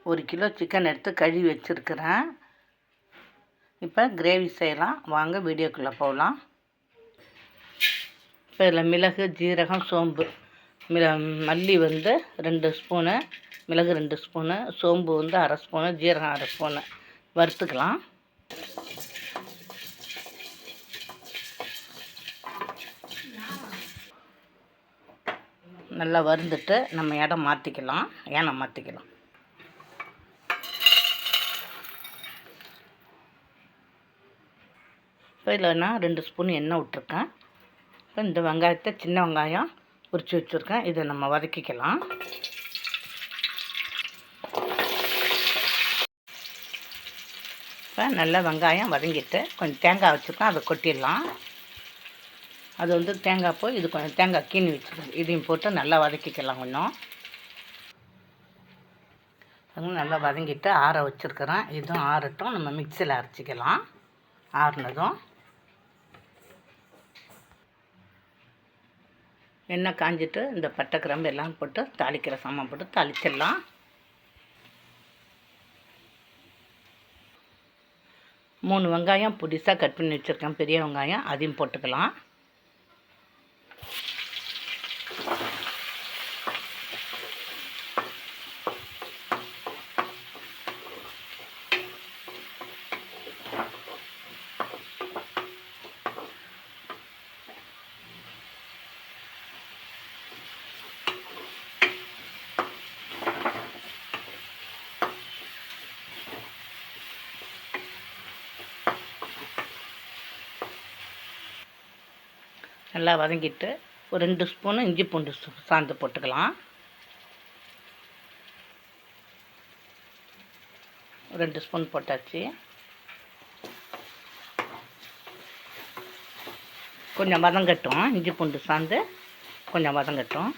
1 kilo chicken எடுத்து கழுவி வச்சுருக்கிறேன். இப்போ கிரேவி செய்யலாம். வாங்க வீடியோக்குள்ளே போகலாம். இப்போ இதில் மிளகு, ஜீரகம், சோம்பு, மல்லி 2 ஸ்பூனு, மிளகு 2 ஸ்பூனு, சோம்பு 1/2 ஸ்பூனு, ஜீரகம் 1/2 ஸ்பூனு வறுத்துக்கலாம். நல்லா வறுந்துட்டு நம்ம இடம் மாற்றிக்கலாம், ஏனம் மாற்றிக்கலாம். இப்போ இதில் நான் 2 ஸ்பூன் எண்ணெய் விட்ருக்கேன். இப்போ இந்த வெங்காயத்தை சின்ன வெங்காயம் உரித்து வச்சுருக்கேன். இதை நம்ம வதக்கிக்கலாம். இப்போ நல்லா வெங்காயம் வதங்கிட்டு கொஞ்சம் தேங்காய் வச்சுருக்கேன், அதை கொட்டிடலாம். அது தேங்காய் போய் இது கொஞ்சம் தேங்காய் கீனி வச்சுருக்கேன், இதையும் போட்டு நல்லா வதக்கிக்கலாம். கொஞ்சம் நல்லா வதங்கிட்டு ஆற வச்சுருக்கிறேன். இதுவும் ஆறட்டும், நம்ம மிக்சியில் அரைச்சிக்கலாம். ஆறுனதும் எண்ணெய் காஞ்சிட்டு இந்த பட்டை கிராம்பு எல்லாம் போட்டு தாளிக்கிற சாமான் போட்டு தாளிச்சிடலாம். மூணு வெங்காயம் புதுசாக கட் பண்ணி வச்சுருக்கேன், பெரிய வெங்காயம், அதையும் போட்டுக்கலாம். நல்லா வதங்கிட்டு ஒரு 2 ஸ்பூனு இஞ்சி பூண்டு சாந்து போட்டுக்கலாம். 2 ஸ்பூன் போட்டாச்சு. கொஞ்சம் வதங்கட்டும், இஞ்சி பூண்டு சாந்து கொஞ்சம் வதங்கட்டும்.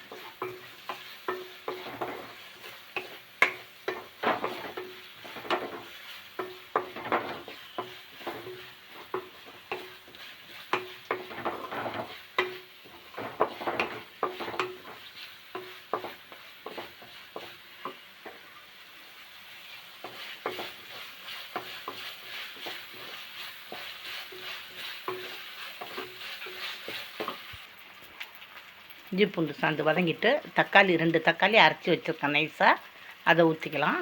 இஞ்சி பூண்டு சாந்து வதங்கிட்டு தக்காளி 2 தக்காளி அரைச்சி வச்சுருக்கேன் நைஸாக, அதை ஊற்றிக்கலாம்.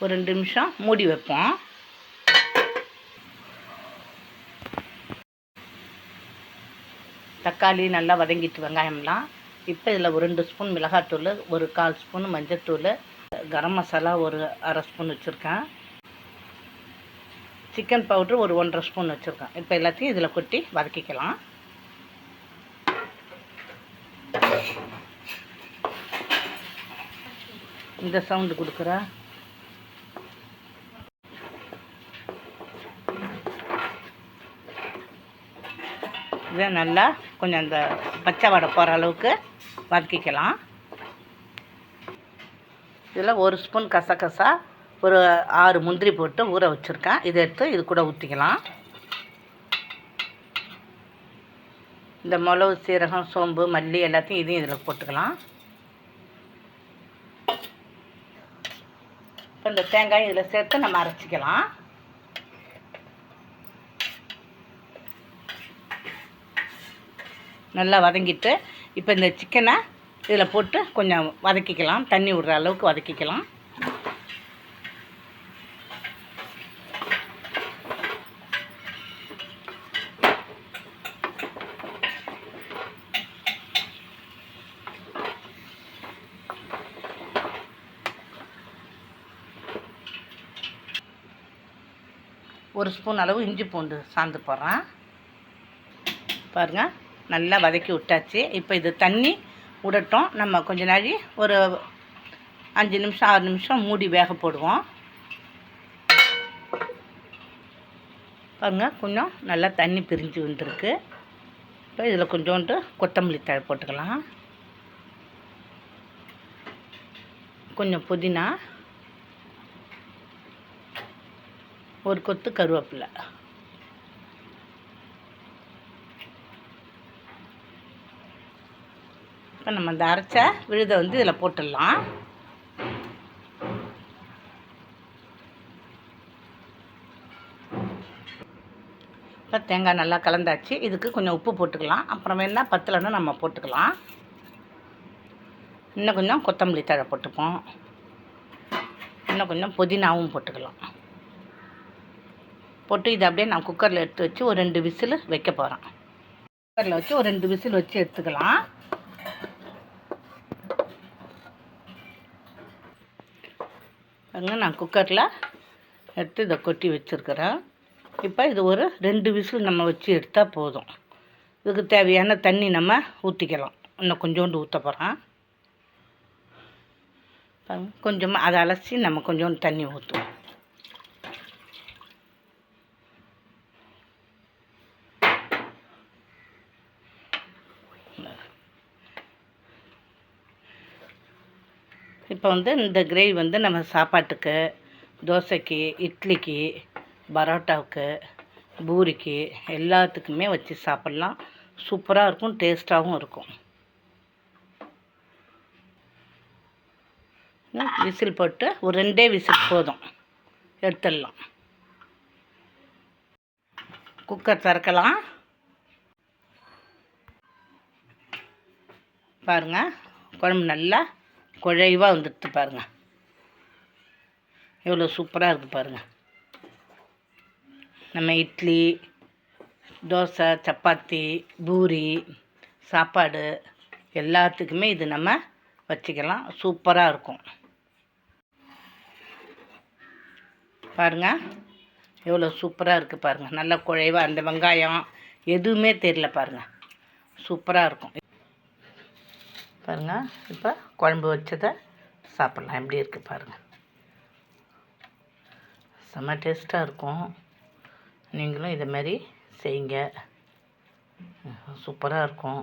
ஒரு 2 நிமிஷம் மூடி வைப்போம். தக்காளி நல்லா வதங்கிட்டு வெங்காயம்லாம். இப்போ இதில் ஒரு 2 ஸ்பூன் மிளகாத்தூள், ஒரு 1/4 ஸ்பூன் மஞ்சத்தூள், கரம் மசாலா ஒரு 1/2 ஸ்பூன் வச்சுருக்கேன், சிக்கன் பவுட்ரு ஒரு 1/2 ஸ்பூன் வச்சுருக்கேன். இப்போ எல்லாத்தையும் இதில் கொட்டி வதக்கிக்கலாம். இந்த சவுண்டு கொடுக்குறா. இதை நல்லா கொஞ்சம் அந்த பச்சை வடை போகிற அளவுக்கு வதக்கிக்கலாம். இதில் 1 ஸ்பூன் கசகசா, ஒரு 6 முந்திரி போட்டு ஊற வச்சுருக்கேன், இதை எடுத்து இது கூட ஊற்றிக்கலாம். இந்த மிளகு, சீரகம், சோம்பு, மல்லி எல்லாத்தையும் இதையும் இதில் போட்டுக்கலாம். இப்போ இந்த தேங்காய் இதில் சேர்த்து நம்ம அரைச்சிக்கலாம். நல்லா வதங்கிட்டு இப்போ இந்த சிக்கனை இதில் போட்டு கொஞ்சம் வதக்கிக்கலாம், தண்ணி விடுற அளவுக்கு வதக்கிக்கலாம். ஒரு ஸ்பூன் அளவு இஞ்சி பூண்டு சாந்து போடுறேன். பாருங்கள், நல்லா வதக்கி விட்டாச்சு. இப்போ இது தண்ணி விடட்டும். நம்ம கொஞ்ச நாளி ஒரு 5 நிமிஷம் 6 நிமிஷம் மூடி வேக போடுவோம். பாருங்கள், கொஞ்சம் நல்லா தண்ணி பிரிஞ்சு வந்துருக்கு. இப்போ இதில் கொஞ்சோண்டு கொத்தமல்லி தழை போட்டுக்கலாம், கொஞ்சம் புதினா, ஒரு கொத்து கருவேப்பிலை. இப்போ நம்ம இந்த அரைச்ச விழுதை வந்து இதில் போட்டுடலாம். இப்போ தேங்காய் நல்லா கலந்தாச்சு. இதுக்கு கொஞ்சம் உப்பு போட்டுக்கலாம். அப்புறம் வேணா பத்தலைன்னா நம்ம போட்டுக்கலாம். இன்னும் கொஞ்சம் கொத்தமல்லி தழை போட்டுப்போம். இன்னும் கொஞ்சம் புதினாவும் போட்டுக்கலாம். போட்டு இதை அப்படியே நான் குக்கரில் எடுத்து வச்சு ஒரு 2 விசில் வைக்க போகிறேன். குக்கரில் வச்சு ஒரு 2 விசில் வச்சு எடுத்துக்கலாம். பாருங்க, நான் குக்கரில் எடுத்து இதை கொட்டி வச்சுருக்கிறேன். இப்போ இது ஒரு 2 விசில் நம்ம வச்சு எடுத்தால் போதும். இதுக்கு தேவையான தண்ணி நம்ம ஊற்றிக்கலாம். இன்னும் கொஞ்சோண்டு ஊற்ற போகிறேன். கொஞ்சமாக அதை அலசி நம்ம கொஞ்சோண்டு தண்ணி ஊற்றுவோம். இப்போ வந்து இந்த கிரேவி வந்து நம்ம சாப்பாட்டுக்கு, தோசைக்கு, இட்லிக்கு, பரோட்டாவுக்கு, பூரிக்கு எல்லாத்துக்குமே வச்சு சாப்பிட்லாம். சூப்பராக இருக்கும், டேஸ்ட்டாகவும் இருக்கும். விசில் போட்டு ஒரு 2 விசில் போதும், எடுத்துடலாம். குக்கர் திறக்கலாம். பாருங்கள், குழம்பு நல்லா குழைவாக வந்துடுது. பாருங்கள் எவ்வளோ சூப்பராக இருக்குது. பாருங்கள், நம்ம இட்லி, தோசை, சப்பாத்தி, பூரி, சாப்பாடு எல்லாத்துக்குமே இது நம்ம வச்சுக்கலாம். சூப்பராக இருக்கும். பாருங்கள் எவ்வளோ சூப்பராக இருக்குது. பாருங்கள், நல்லா குழைவாக அந்த வெங்காயம் எதுவுமே தெரியல. பாருங்கள், சூப்பராக இருக்கும். பாருங்கள், இப்போ குழம்பு வச்சதை சாப்பிட்லாம். எப்படி இருக்குது பாருங்கள், செம்ம டேஸ்ட்டாக இருக்கும். நீங்களும் இதை மாதிரி செய்யுங்க, சூப்பராக இருக்கும்.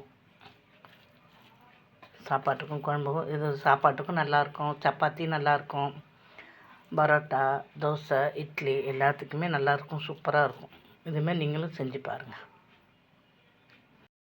சாப்பாட்டுக்கும் குழம்புக்கும் இது சாப்பாட்டுக்கும் நல்லாயிருக்கும். சப்பாத்தி நல்லாயிருக்கும். பரோட்டா, தோசை, இட்லி எல்லாத்துக்குமே நல்லாயிருக்கும். சூப்பராக இருக்கும். இதுமாதிரி நீங்களும் செஞ்சு பாருங்கள்.